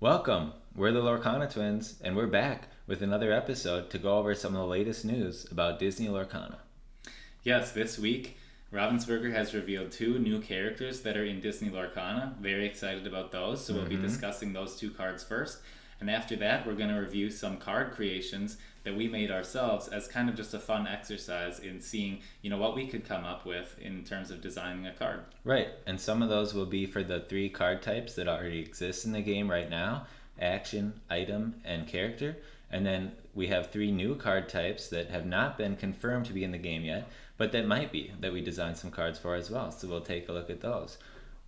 Welcome! We're the Lorcana twins, and we're back with another episode to go over some of the latest news about Disney Lorcana. Yes, this week, Ravensburger has revealed two new characters that are in Disney Lorcana. Very excited about those, so we'll be discussing those two cards first. And after that, we're going to review some card creations that we made ourselves as kind of just a fun exercise in seeing, what we could come up with in terms of designing a card. Right, and some of those will be for the three card types that already exist in the game right now: action, item, and character. And then we have three new card types that have not been confirmed to be in the game yet, but that might be, that we designed some cards for as well. So we'll take a look at those.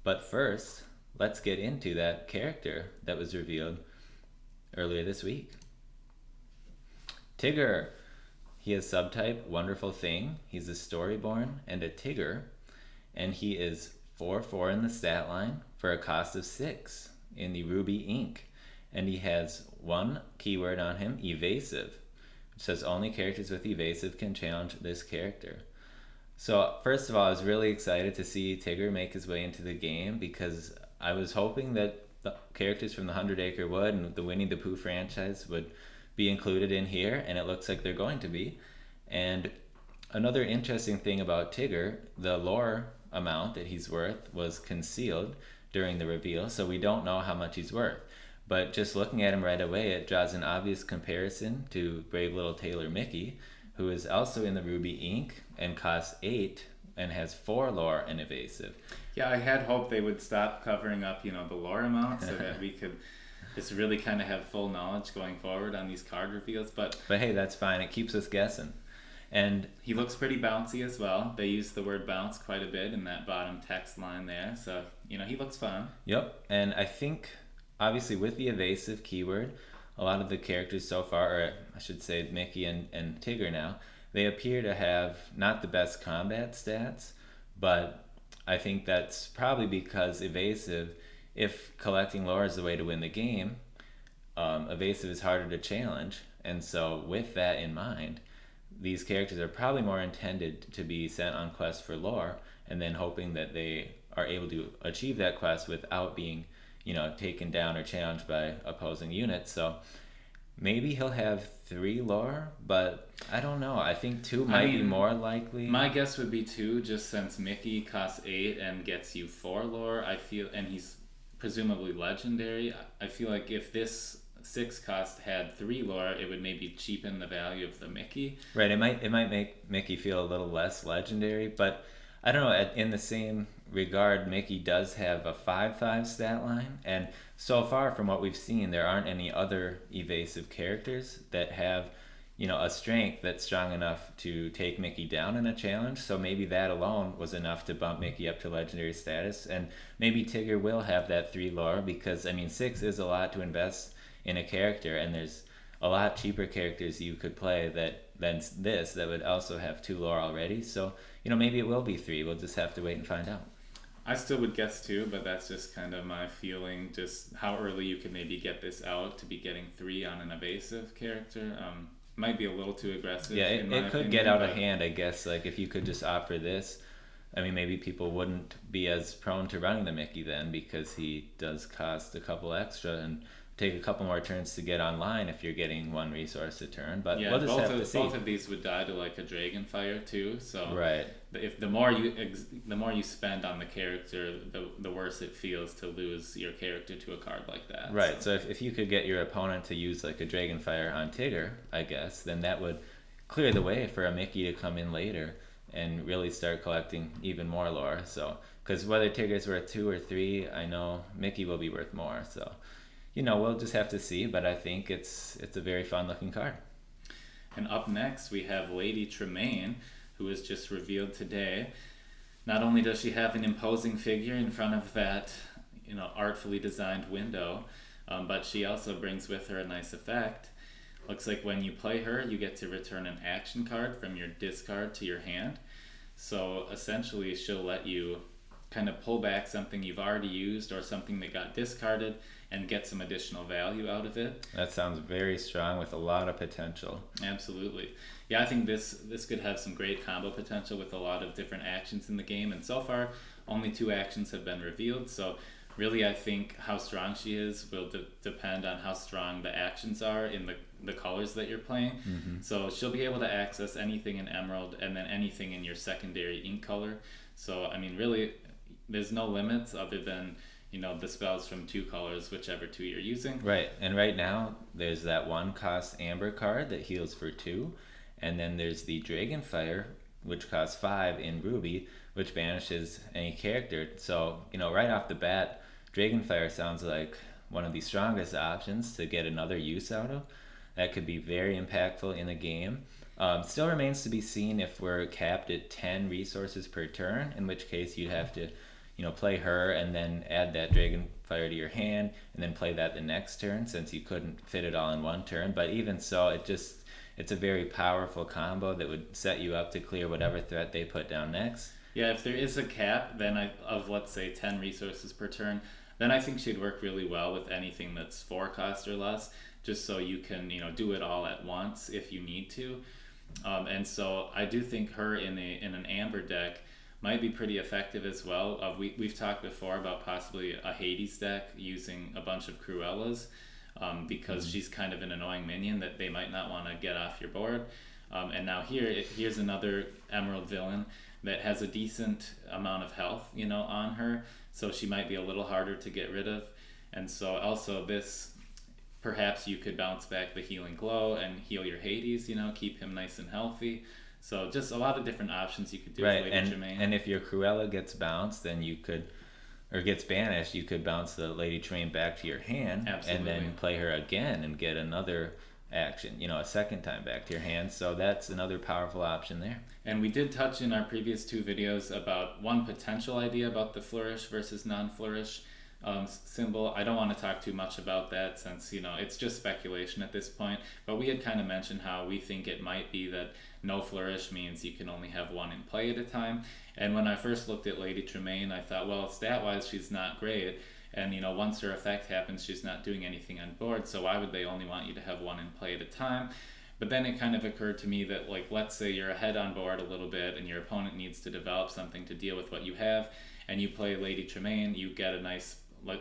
But first, let's get into that character that was revealed earlier this week. Tigger. He is subtype Wonderful Thing. He's a Storyborn and a Tigger. And he is 4/4 in the stat line for a cost of 6 in the Ruby Ink. And he has one keyword on him, Evasive. It says only characters with Evasive can challenge this character. So first of all, I was really excited to see Tigger make his way into the game because I was hoping that the characters from the 100 Acre Wood and the Winnie the Pooh franchise would be included in here, and it looks like they're going to be. And another interesting thing about Tigger, the lore amount that he's worth was concealed during the reveal, so we don't know how much he's worth. But just looking at him right away, it draws an obvious comparison to Brave Little Tailor Mickey, who is also in the Ruby Ink and costs 8 and has 4 lore and evasive. Yeah, I had hoped they would stop covering up, the lore amount so that we could just really kind of have full knowledge going forward on these card reveals. But hey, that's fine. It keeps us guessing. And he looks pretty bouncy as well. They use the word bounce quite a bit in that bottom text line there. So, he looks fun. Yep. And I think, obviously, with the evasive keyword, a lot of the characters so far, or I should say Mickey and Tigger now, they appear to have not the best combat stats, but I think that's probably because evasive, if collecting lore is the way to win the game, evasive is harder to challenge. And so with that in mind, these characters are probably more intended to be sent on quests for lore and then hoping that they are able to achieve that quest without being, taken down or challenged by opposing units. So maybe he'll have 3 lore, but I don't know. I think 2 might be more likely. My guess would be 2, just since Mickey costs 8 and gets you 4 lore. And he's presumably legendary. I feel like if this 6 cost had 3 lore, it would maybe cheapen the value of the Mickey. Right. It might make Mickey feel a little less legendary, but I don't know. In the same regard, Mickey does have a 5/5 stat line, and so far from what we've seen, there aren't any other evasive characters that have, a strength that's strong enough to take Mickey down in a challenge. So maybe that alone was enough to bump Mickey up to legendary status, and maybe Tigger will have that 3 lore because 6 is a lot to invest in a character, and there's a lot cheaper characters you could play than this that would also have 2 lore already. So maybe it will be 3. We'll just have to wait and find out. I still would guess 2, but that's just kind of my feeling, just how early you could maybe get this out to be getting 3 on an evasive character. Might be a little too aggressive. Yeah, it could get out of hand, I guess. Like, if you could just opt for this, maybe people wouldn't be as prone to running the Mickey then, because he does cost a couple extra and take a couple more turns to get online if you're getting 1 resource a turn. But yeah, we'll just have to see. Both of these would die to like a dragon fire too. So right. If the more you spend on the character, the worse it feels to lose your character to a card like that. Right. So if you could get your opponent to use like a dragon fire on Tigger, I guess, then that would clear the way for a Mickey to come in later and really start collecting even more lore. So because whether Tigger's worth 2 or 3, I know Mickey will be worth more. So we'll just have to see, but I think it's a very fun looking card. And up next we have Lady Tremaine, who was just revealed today. Not only does she have an imposing figure in front of that, artfully designed window, but she also brings with her a nice effect. Looks like when you play her, you get to return an action card from your discard to your hand. So essentially she'll let you kind of pull back something you've already used or something that got discarded and get some additional value out of it. That sounds very strong with a lot of potential. Absolutely. Yeah, I think this could have some great combo potential with a lot of different actions in the game, and so far only 2 actions have been revealed, so really I think how strong she is will depend on how strong the actions are in the colors that you're playing. So she'll be able to access anything in Emerald and then anything in your secondary ink color. So I mean, really, there's no limits other than the spells from 2 colors, whichever 2 you're using. Right, and right now there's that 1 cost Amber card that heals for 2, and then there's the Dragonfire, which costs 5 in Ruby, which banishes any character. So, right off the bat, Dragonfire sounds like one of the strongest options to get another use out of. That could be very impactful in a game. Still remains to be seen if we're capped at 10 resources per turn, in which case you'd have to play her and then add that Dragonfire to your hand and then play that the next turn, since you couldn't fit it all in one turn. But even so, it's a very powerful combo that would set you up to clear whatever threat they put down next. Yeah, if there is a cap then of let's say 10 resources per turn, then I think she'd work really well with anything that's 4 cost or less, just so you can do it all at once if you need to. And so I do think her in an Amber deck might be pretty effective as well. We've talked before about possibly a Hades deck using a bunch of Cruellas, because she's kind of an annoying minion that they might not want to get off your board. And now here's another Emerald villain that has a decent amount of health on her, so she might be a little harder to get rid of. And so also this, perhaps you could bounce back the Healing Glow and heal your Hades, keep him nice and healthy. So just a lot of different options you could do with Lady Tremaine. And if your Cruella gets bounced, then gets banished, you could bounce the Lady Tremaine back to your hand. Absolutely. And then play her again and get another action, a second time back to your hand. So that's another powerful option there. And we did touch in our previous 2 videos about one potential idea about the flourish versus non-flourish symbol. I don't want to talk too much about that since it's just speculation at this point, but we had kind of mentioned how we think it might be that no flourish means you can only have 1 in play at a time. And when I first looked at Lady Tremaine, I thought, well, stat wise she's not great, and once her effect happens she's not doing anything on board, so why would they only want you to have 1 in play at a time? But then it kind of occurred to me that, like, let's say you're ahead on board a little bit and your opponent needs to develop something to deal with what you have, and you play Lady Tremaine, you get a nice,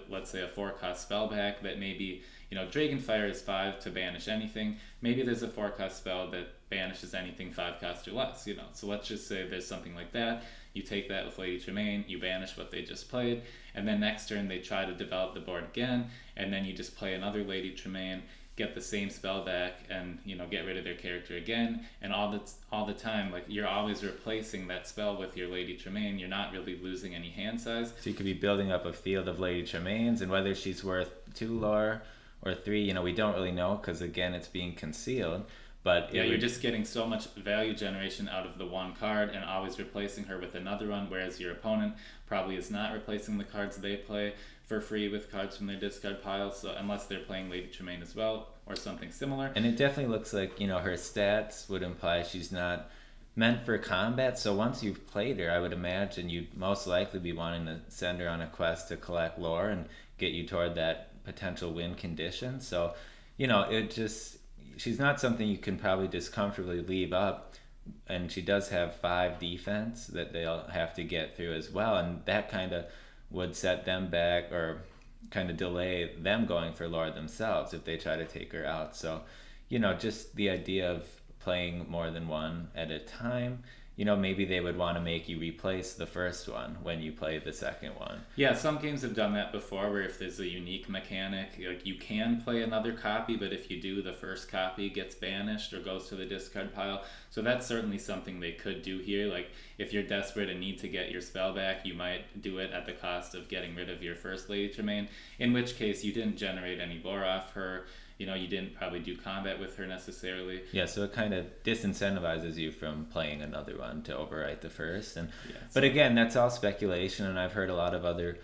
let's say a 4-cost spell back that maybe, Dragonfire is 5 to banish anything. Maybe there's a 4-cost spell that banishes anything 5-cost or less, So let's just say there's something like that. You take that with Lady Tremaine, you banish what they just played, and then next turn they try to develop the board again, and then you just play another Lady Tremaine, get the same spell back, and get rid of their character again. And all the time, like, you're always replacing that spell with your Lady Tremaine. You're not really losing any hand size. So you could be building up a field of Lady Tremaines, and whether she's worth 2 lore or 3, we don't really know, because again it's being concealed. But yeah, you're just getting so much value generation out of the 1 card and always replacing her with another one, whereas your opponent probably is not replacing the cards they play for free with cards from their discard pile, so unless they're playing Lady Tremaine as well or something similar. And it definitely looks like her stats would imply she's not meant for combat, so once you've played her, I would imagine you'd most likely be wanting to send her on a quest to collect lore and get you toward that potential win condition. So she's not something you can probably just comfortably leave up, and she does have 5 defense that they'll have to get through as well, and that kind of would set them back or kind of delay them going for lore themselves if they try to take her out. So just the idea of playing more than 1 at a time, maybe they would want to make you replace the first one when you play the second one. Yeah, some games have done that before, where if there's a unique mechanic, like, you can play another copy, but if you do, the first copy gets banished or goes to the discard pile. So that's certainly something they could do here. Like, if you're desperate and need to get your spell back, you might do it at the cost of getting rid of your first Lady Tremaine, in which case you didn't generate any lore off her. You didn't probably do combat with her necessarily. Yeah, so it kind of disincentivizes you from playing another one to overwrite the first. But so again, that's all speculation, and I've heard a lot of other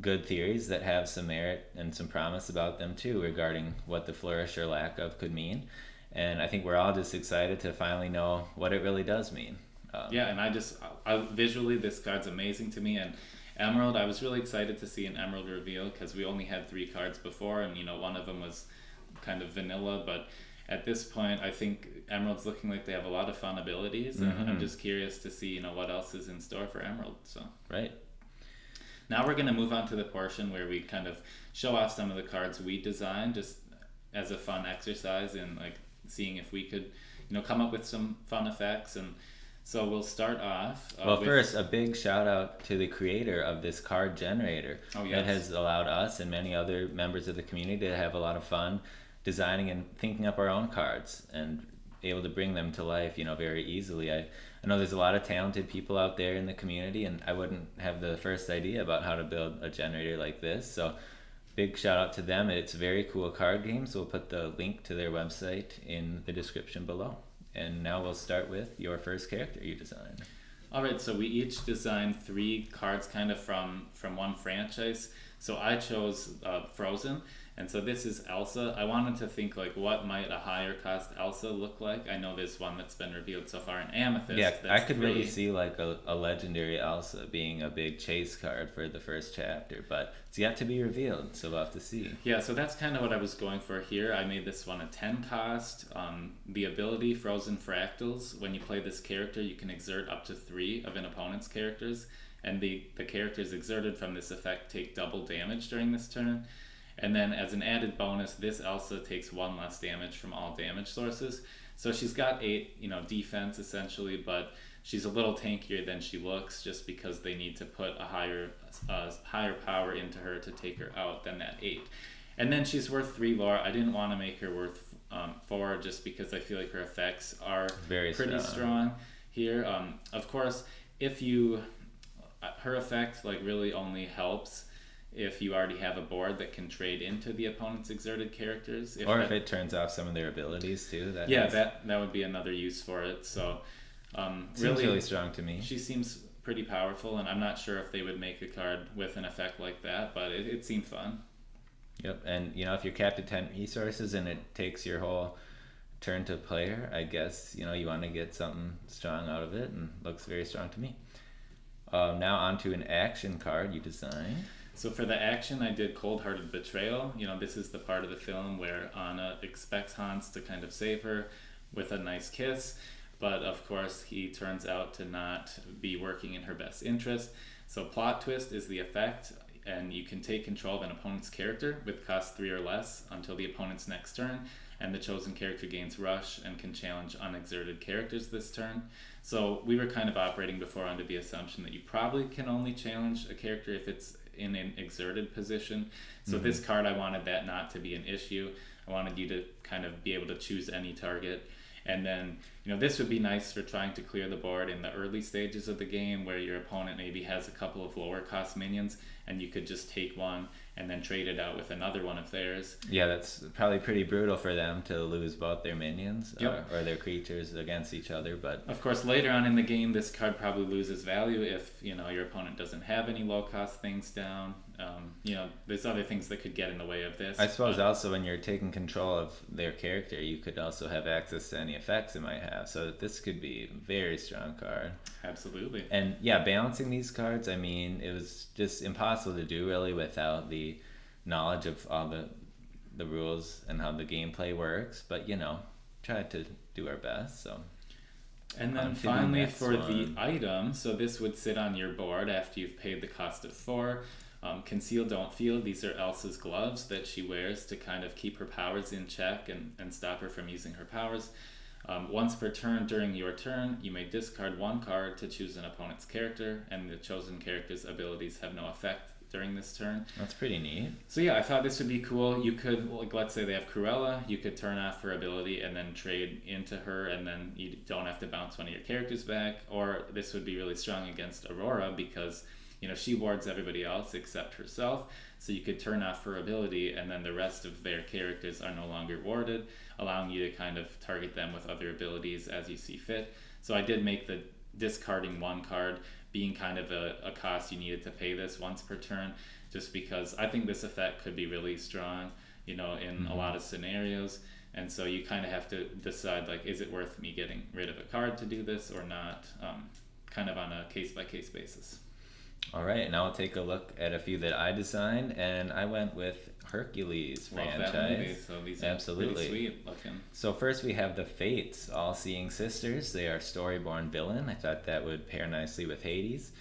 good theories that have some merit and some promise about them too, regarding what the flourish or lack of could mean. And I think we're all just excited to finally know what it really does mean. Yeah, and I visually, this card's amazing to me. And Emerald, I was really excited to see an Emerald reveal, because we only had 3 cards before, and one of them was kind of vanilla, but at this point I think Emerald's looking like they have a lot of fun abilities, and I'm just curious to see what else is in store for Emerald. So right. Now we're going to move on to the portion where we kind of show off some of the cards we designed, just as a fun exercise in like seeing if we could, come up with some fun effects. And so we'll start off. Well, first, a big shout out to the creator of this card generator. Oh, yes. That has allowed us and many other members of the community to have a lot of fun designing and thinking up our own cards and able to bring them to life, very easily. I know there's a lot of talented people out there in the community, and I wouldn't have the first idea about how to build a generator like this. So big shout out to them. It's a very cool card game, so we'll put the link to their website in the description below. And now we'll start with your first character you designed. All right, so we each designed 3 cards kind of from one franchise. So I chose Frozen, and so this is Elsa. I wanted to think like what might a higher cost Elsa look like. I know there's one that's been revealed so far in Amethyst. Yeah, I could free. really see like a legendary Elsa being a big chase card for the first chapter, but it's yet to be revealed, so we'll have to see. Yeah, so that's kind of what I was going for here. I made this one a 10 cost. The ability Frozen Fractals, when you play this character, you can exert up to 3 of an opponent's characters, and the characters exerted from this effect take double damage during this turn. And then as an added bonus, this Elsa takes 1 less damage from all damage sources. So she's got 8, defense essentially, but she's a little tankier than she looks just because they need to put a higher power into her to take her out than that 8. And then she's worth 3 lore. I didn't want to make her worth 4 just because I feel like her effects are very pretty strong here. Of course, her effect like really only helps if you already have a board that can trade into the opponent's exerted characters. If it turns off some of their abilities too. That would be another use for it. So seems really strong to me. She seems pretty powerful, and I'm not sure if they would make a card with an effect like that, but it seemed fun. Yep, and if you're capped at 10 resources and it takes your whole turn to play her, I guess you want to get something strong out of it, and looks very strong to me. Now on to an action card you designed. So for the action, I did Cold-Hearted Betrayal. This is the part of the film where Anna expects Hans to kind of save her with a nice kiss, but of course he turns out to not be working in her best interest. So Plot Twist is the effect, and you can take control of an opponent's character with cost 3 or less until the opponent's next turn, and the chosen character gains Rush and can challenge unexerted characters this turn. So we were kind of operating before under the assumption that you probably can only challenge a character if it's in an exerted position. So this card, I wanted that not to be an issue. I wanted you to kind of be able to choose any target. And then, this would be nice for trying to clear the board in the early stages of the game where your opponent maybe has a couple of lower cost minions and you could just take one and then trade it out with another one of theirs. Yeah, that's probably pretty brutal for them to lose both their minions Yep. or their creatures against each other. But of course, later on in the game, this card probably loses value if your opponent doesn't have any low cost things down. There's other things that could get in the way of this. I suppose also when you're taking control of their character, you could also have access to any effects it might have. So this could be a very strong card. Absolutely. And yeah, balancing these cards, I mean, it was just impossible to do really without the knowledge of all the rules and how the gameplay works. But tried to do our best. So. And then finally for the item, so this would sit on your board after you've paid the cost of 4. Conceal, Don't Feel. These are Elsa's gloves that she wears to kind of keep her powers in check and stop her from using her powers. Once per turn during your turn, you may discard 1 card to choose an opponent's character, and the chosen character's abilities have no effect during this turn. That's pretty neat. So yeah, I thought this would be cool. You could, let's say they have Cruella, you could turn off her ability and then trade into her, and then you don't have to bounce one of your characters back. Or this would be really strong against Aurora because she wards everybody else except herself. So you could turn off her ability and then the rest of their characters are no longer warded, allowing you to kind of target them with other abilities as you see fit. So I did make the discarding 1 card being kind of a cost you needed to pay this once per turn, just because I think this effect could be really strong, in a lot of scenarios. And so you kind of have to decide, like, is it worth me getting rid of a card to do this or not, kind of on a case-by-case basis. All right, now I'll take a look at a few that I designed, and I went with Hercules franchise. Love that movie, so these are absolutely pretty sweet looking. So first we have the Fates, All-Seeing Sisters. They are Storyborn villain. I thought that would pair nicely with Hades.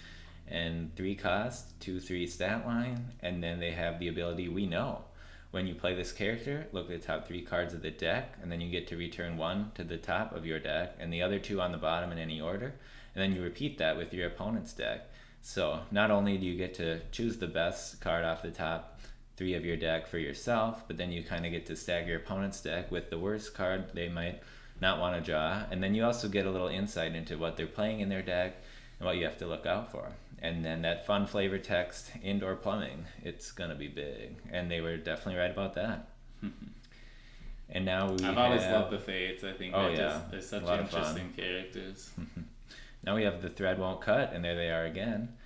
and 3 cost, 2/3 stat line, and then they have the ability We Know. When you play this character, look at the top 3 cards of the deck, and then you get to return 1 to the top of your deck, and the other 2 on the bottom in any order, and then you repeat that with your opponent's deck. So not only do you get to choose the best card off the top 3 of your deck for yourself, but then you kind of get to stagger your opponent's deck with the worst card they might not want to draw, and then you also get a little insight into what they're playing in their deck and what you have to look out for. And then that fun flavor text, indoor plumbing, it's gonna be big, and they were definitely right about that. And now I've always loved the Fates. I think they're such a interesting characters. Now we have the Thread Won't Cut, and there they are again.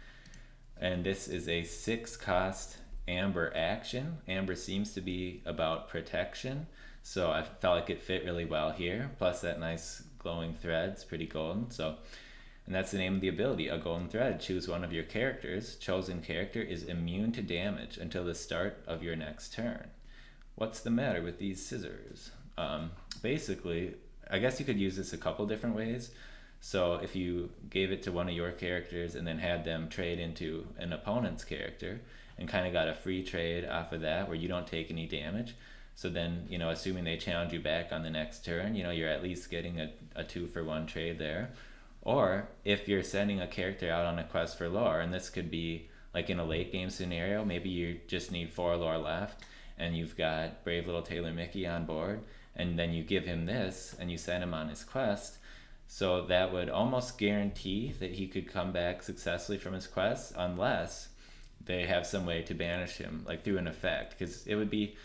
And this is a 6 cost Amber action. Amber seems to be about protection, so I felt like it fit really well here. Plus that nice glowing thread's pretty golden. And that's the name of the ability, a golden thread. Choose one of your characters. Chosen character is immune to damage until the start of your next turn. What's the matter with these scissors? Basically, I guess you could use this a couple different ways. So if you gave it to one of your characters and then had them trade into an opponent's character and kind of got a free trade off of that where you don't take any damage, so then, assuming they challenge you back on the next turn, you're at least getting a 2-for-1 trade there. Or if you're sending a character out on a quest for lore, and this could be like in a late game scenario, maybe you just need 4 lore left and you've got Brave Little Tailor Mickey on board, and then you give him this and you send him on his quest. So that would almost guarantee that he could come back successfully from his quest unless they have some way to banish him, like through an effect, because it would be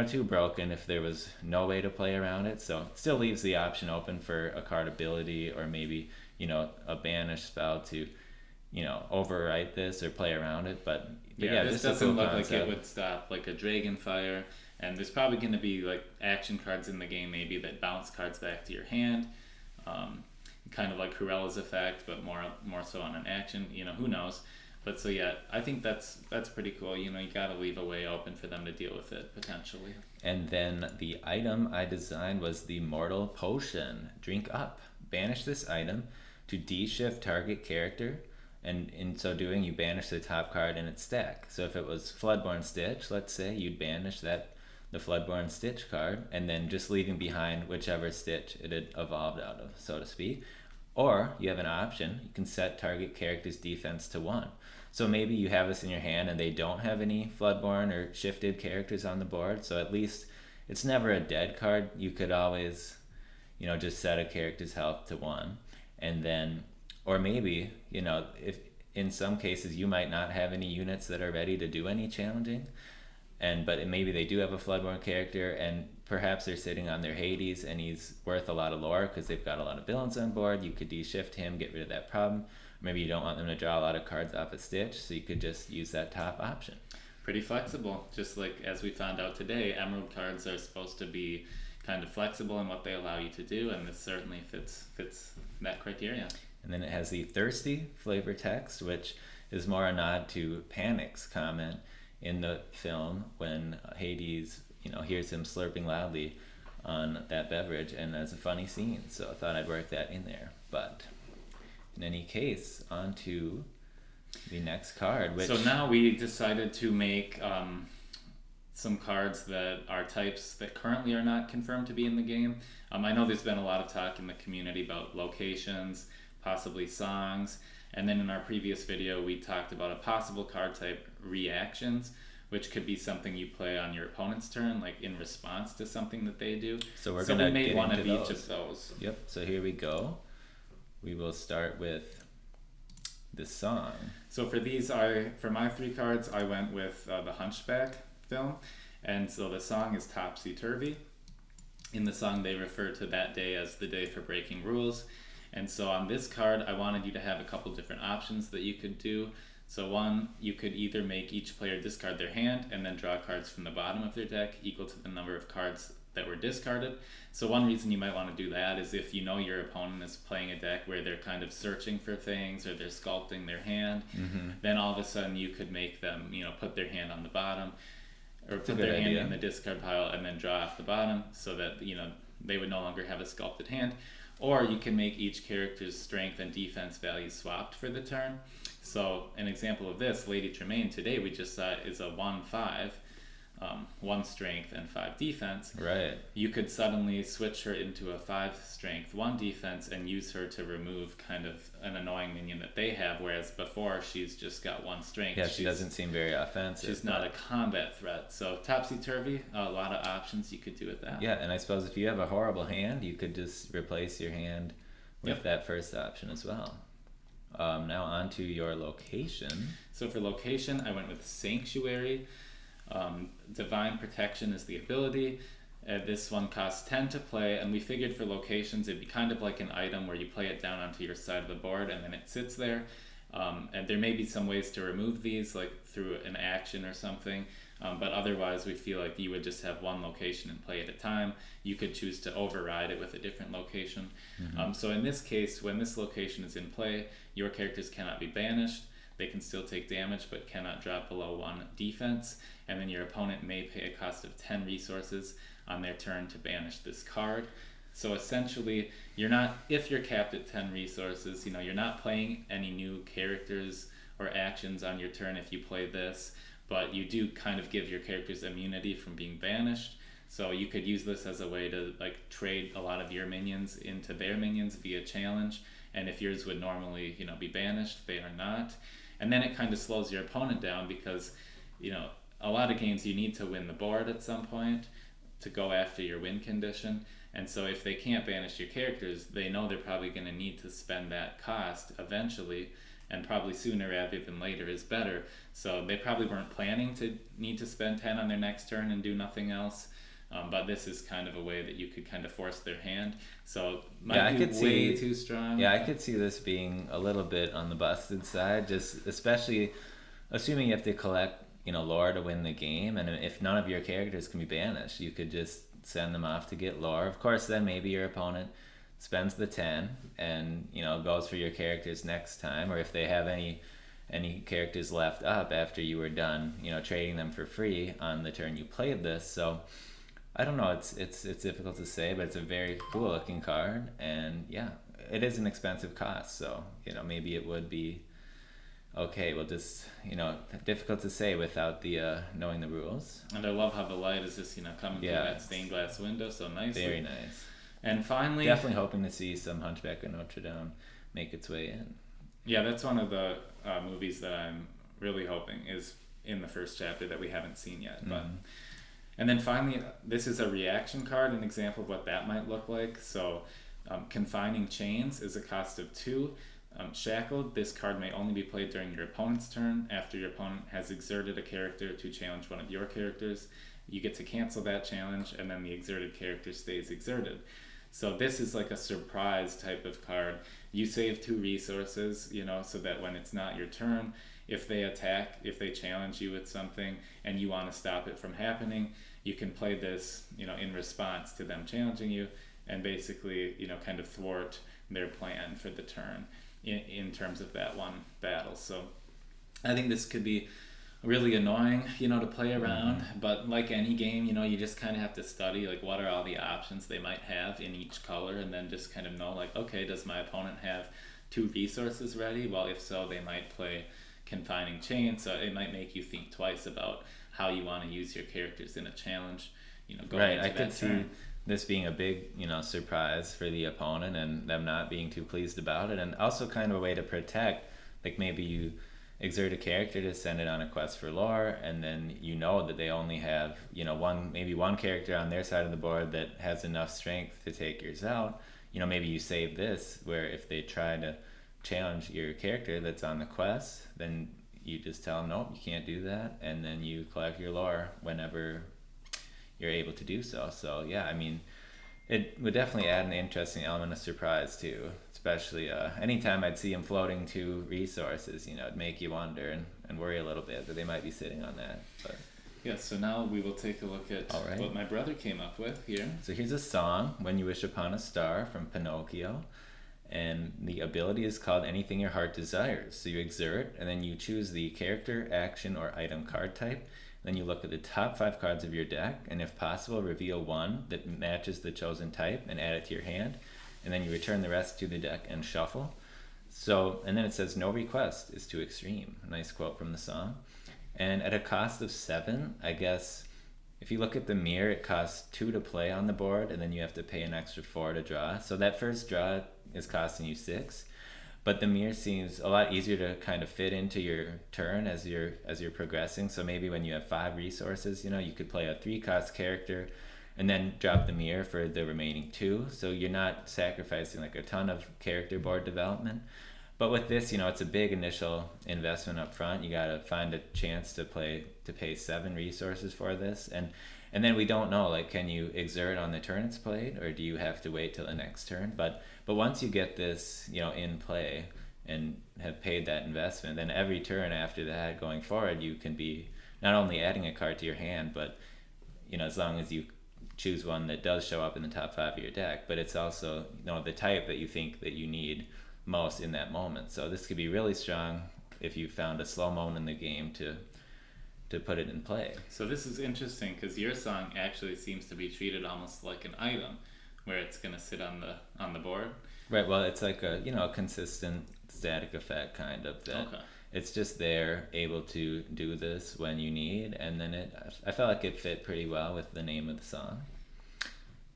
too broken if there was no way to play around it. So it still leaves the option open for a card ability or maybe a banish spell to overwrite this or play around it. But this doesn't look like it would stop like a Dragonfire, and there's probably going to be like action cards in the game maybe that bounce cards back to your hand, kind of like Cruella's effect, but more so on an action. Who knows. But so I think that's pretty cool. You got to leave a way open for them to deal with it potentially. And then the item I designed was the Mortal Potion. Drink up. Banish this item to de-shift target character, and in so doing you banish the top card in its stack. So if it was Floodborn Stitch, let's say, you'd banish the Floodborn Stitch card and then just leaving behind whichever Stitch it had evolved out of, so to speak. Or you have an option, you can set target character's defense to 1. So maybe you have this in your hand and they don't have any Floodborn or shifted characters on the board, so at least it's never a dead card. You could always just set a character's health to 1. And then, or maybe, if in some cases you might not have any units that are ready to do any challenging, but maybe they do have a Floodborn character and perhaps they're sitting on their Hades and he's worth a lot of lore because they've got a lot of villains on board. You could de-shift him, get rid of that problem. Maybe you don't want them to draw a lot of cards off a Stitch, so you could just use that top option. Pretty flexible. Just like as we found out today, Emerald cards are supposed to be kind of flexible in what they allow you to do, and this certainly fits that criteria. And then it has the Thirsty flavor text, which is more a nod to Panic's comment in the film when Hades, hears him slurping loudly on that beverage, and that's a funny scene. So I thought I'd work that in there. But in any case, on to the next card. So now we decided to make some cards that are types that currently are not confirmed to be in the game. I know there's been a lot of talk in the community about locations, possibly songs, and then in our previous video we talked about a possible card type, reactions, which could be something you play on your opponent's turn, like in response to something that they do. So we made one of each of those. Yep, so here we go. We will start with the song. So for my 3 cards, I went with the Hunchback film, and so the song is Topsy Turvy. In the song they refer to that day as the day for breaking rules, and so on this card I wanted you to have a couple different options that you could do. So one, you could either make each player discard their hand and then draw cards from the bottom of their deck equal to the number of cards that were discarded. So one reason you might want to do that is if your opponent is playing a deck where they're kind of searching for things or they're sculpting their hand, then all of a sudden you could make them, put their hand on the bottom or put their hand in the discard pile and then draw off the bottom so that, they would no longer have a sculpted hand. Or you can make each character's strength and defense values swapped for the turn. So an example of this, Lady Tremaine today we just saw is a 1/5, 1 strength and 5 defense. Right. You could suddenly switch her into a 5 strength, 1 defense, and use her to remove kind of an annoying minion that they have, whereas before she's just got 1 strength. Yeah, she doesn't seem very offensive. She's not a combat threat. So topsy-turvy, a lot of options you could do with that. Yeah, and I suppose if you have a horrible hand, you could just replace your hand with that first option as well. Now on to your location. So for location, I went with Sanctuary. Divine Protection is the ability. This one costs 10 to play, and we figured for locations it'd be kind of like an item where you play it down onto your side of the board and then it sits there. And there may be some ways to remove these, like through an action or something, but otherwise we feel like you would just have one location and play at a time. You could choose to override it with a different location. So in this case, when this location is in play, your characters cannot be banished. They can still take damage but cannot drop below 1 defense, and then your opponent may pay a cost of 10 resources on their turn to banish this card. So essentially, if you're capped at 10 resources, you're not playing any new characters or actions on your turn if you play this, but you do kind of give your characters immunity from being banished. So you could use this as a way to trade a lot of your minions into their minions via challenge, and if yours would normally be banished, they are not. And then it kind of slows your opponent down because a lot of games you need to win the board at some point to go after your win condition. And so if they can't banish your characters, they know they're probably going to need to spend that cost eventually, and probably sooner rather than later is better. So they probably weren't planning to need to spend 10 on their next turn and do nothing else. But this is kind of a way that you could kind of force their hand. So might be way too strong. Yeah, I could see this being a little bit on the busted side, just especially assuming you have to collect lore to win the game, and if none of your characters can be banished, you could just send them off to get lore. Of course, then maybe your opponent spends the 10 and goes for your characters next time, or if they have any characters left up after you were done trading them for free on the turn you played this. So I don't know, it's difficult to say, but it's a very cool looking card, and yeah, it is an expensive cost, so maybe it would be okay. Well, just difficult to say without the knowing the rules. And I love how the light is just coming through that stained glass window so nicely. Very nice. And finally, definitely hoping to see some Hunchback of Notre Dame make its way in. Yeah, that's one of the movies that I'm really hoping is in the first chapter that we haven't seen yet. But and then finally, this is a reaction card, an example of what that might look like. So Confining Chains is a cost of 2. Shackled, this card may only be played during your opponent's turn. After your opponent has exerted a character to challenge one of your characters, you get to cancel that challenge, and then the exerted character stays exerted. So this is like a surprise type of card. You save 2 resources, so that when it's not your turn, if they attack, if they challenge you with something and you want to stop it from happening, you can play this, in response to them challenging you, and basically, kind of thwart their plan for the turn in terms of that one battle. So I think this could be really annoying, to play around, but like any game, you just kind of have to study, what are all the options they might have in each color, and then just kind of know, okay, does my opponent have 2 resources ready? Well, if so, they might play Confining Chain, so it might make you think twice about how you want to use your characters in a challenge, going into I that could see turn. this being a big, surprise for the opponent and them not being too pleased about it, and also kind of a way to protect, maybe you exert a character to send it on a quest for lore, and then that they only have, one character on their side of the board that has enough strength to take yours out. Maybe you save this, where if they try to challenge your character that's on the quest, then you just tell them, nope, you can't do that, and then you collect your lore whenever you're able to do so. So yeah, I mean, it would definitely add an interesting element of surprise too, especially anytime I'd see them floating 2 resources, it'd make you wonder and worry a little bit that they might be sitting on that. But yeah, so now we will take a look at what my brother came up with here. So here's a song, When You Wish Upon a Star, from Pinocchio. And the ability is called Anything Your Heart Desires. So you exert, and then you choose the character, action, or item card type. Then you look at the top 5 cards of your deck, and if possible, reveal one that matches the chosen type and add it to your hand. And then you return the rest to the deck and shuffle. So, and then it says, no request is too extreme. A nice quote from the song. And at a cost of 7, I guess if you look at the mirror, it costs 2 to play on the board, and then you have to pay an extra 4 to draw. So that first draw is costing you 6. But the mirror seems a lot easier to kind of fit into your turn as you're progressing. So maybe when you have 5 resources, you could play a 3-cost character and then drop the mirror for the remaining 2. So you're not sacrificing like a ton of character board development. But with this, it's a big initial investment up front. You got to find a chance to pay 7 resources for this. And then we don't know, like, can you exert on the turn it's played, or do you have to wait till the next turn? But once you get this, in play and have paid that investment, then every turn after that going forward, you can be not only adding a card to your hand, but, as long as you choose one that does show up in the top 5 of your deck, but it's also, the type that you think that you need most in that moment. So this could be really strong if you found a slow moment in the game to put it in play. So this is interesting because your song actually seems to be treated almost like an item, where it's going to sit on the board. Right. Well, it's like a consistent static effect kind of that. Okay. It's just there, able to do this when you need, and then I felt like it fit pretty well with the name of the song.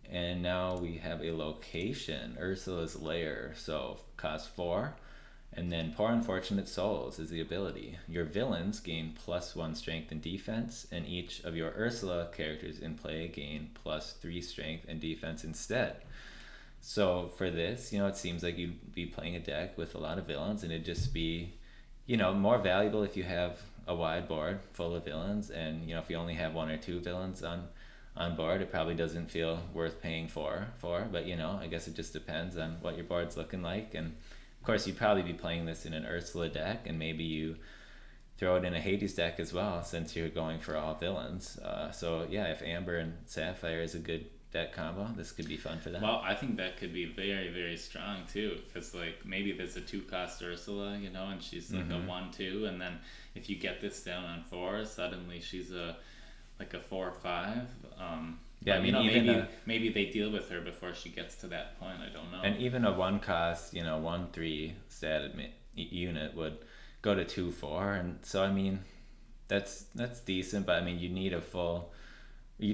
And now we have a location, Ursula's Lair, so cost 4. And then Poor Unfortunate Souls is the ability. Your villains gain +1 strength and defense, and each of your Ursula characters in play gain +3 strength and defense instead. So for this, it seems like you'd be playing a deck with a lot of villains, and it'd just be, more valuable if you have a wide board full of villains, and, if you only have 1 or 2 villains on board, it probably doesn't feel worth paying for. But I guess it just depends on what your board's looking like. And of course you'd probably be playing this in an Ursula deck, and maybe you throw it in a Hades deck as well, since you're going for all villains. So yeah, if Amber and Sapphire is a good deck combo, this could be fun for them. Well, I think that could be very, very strong too, because like maybe there's a 2-cost Ursula, and she's like a 1/2, and then if you get this down on 4, suddenly she's a 4 or 5. Yeah, I mean, maybe they deal with her before she gets to that point. I don't know. And even a 1-cost, 1/3 statted unit would go to 2/4, and so I mean, that's decent. But I mean, you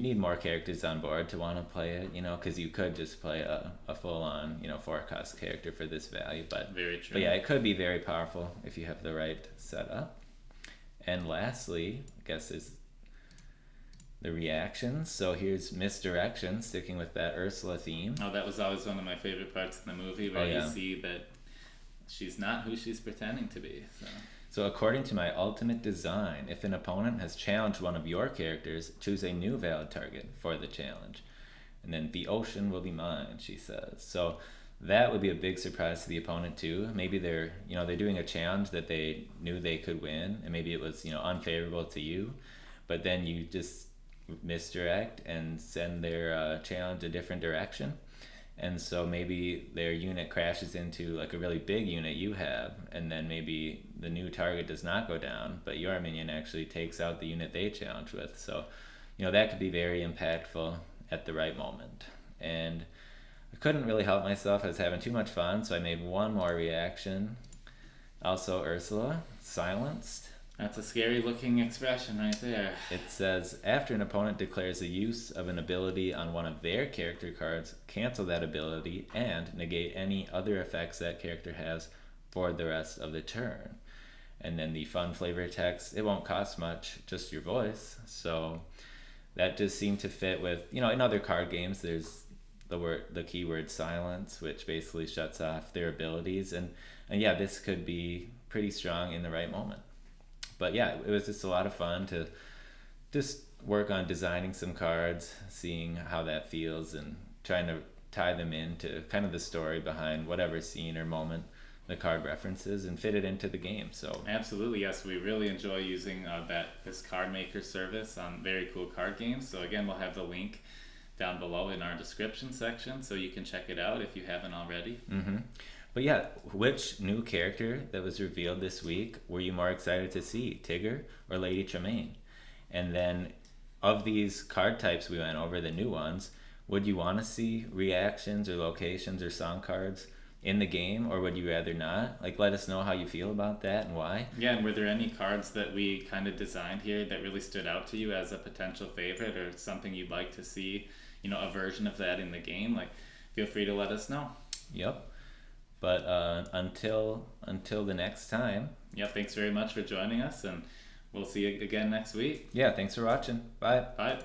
need more characters on board to want to play it, because you could just play a full-on, 4-cost character for this value. But very true. But yeah, it could be very powerful if you have the right setup. And lastly, I guess is the reactions. So here's Misdirection, sticking with that Ursula theme. Oh, that was always one of my favorite parts in the movie, where you see that she's not who she's pretending to be. So according to my ultimate design, if an opponent has challenged one of your characters, choose a new valid target for the challenge. And then the ocean will be mine, she says. So that would be a big surprise to the opponent too. Maybe they're doing a challenge that they knew they could win, and maybe it was, unfavorable to you, but then you just misdirect and send their challenge a different direction. And so maybe their unit crashes into like a really big unit you have, and then maybe the new target does not go down, but your minion actually takes out the unit they challenge with. So, that could be very impactful at the right moment. And I couldn't really help myself. I was having too much fun, so I made one more reaction. Also Ursula, Silenced. That's a scary looking expression right there. It says, after an opponent declares the use of an ability on one of their character cards, cancel that ability and negate any other effects that character has for the rest of the turn. And then the fun flavor text, it won't cost much, just your voice. So that just seemed to fit with, in other card games, there's the keyword silence, which basically shuts off their abilities. And yeah, this could be pretty strong in the right moment. But yeah, it was just a lot of fun to just work on designing some cards, seeing how that feels, and trying to tie them into kind of the story behind whatever scene or moment the card references and fit it into the game. So absolutely, yes, we really enjoy using this card maker service on very cool card games. So again, we'll have the link down below in our description section, so you can check it out if you haven't already. But yeah, which new character that was revealed this week were you more excited to see, Tigger or Lady Tremaine? And then of these card types we went over, the new ones, would you want to see reactions or locations or song cards in the game, or would you rather not? Like, let us know how you feel about that and why. Yeah, and were there any cards that we kind of designed here that really stood out to you as a potential favorite, or something you'd like to see, a version of that in the game? Like, feel free to let us know. Yep. But until the next time. Yeah, thanks very much for joining us, and we'll see you again next week. Yeah, thanks for watching. Bye. Bye.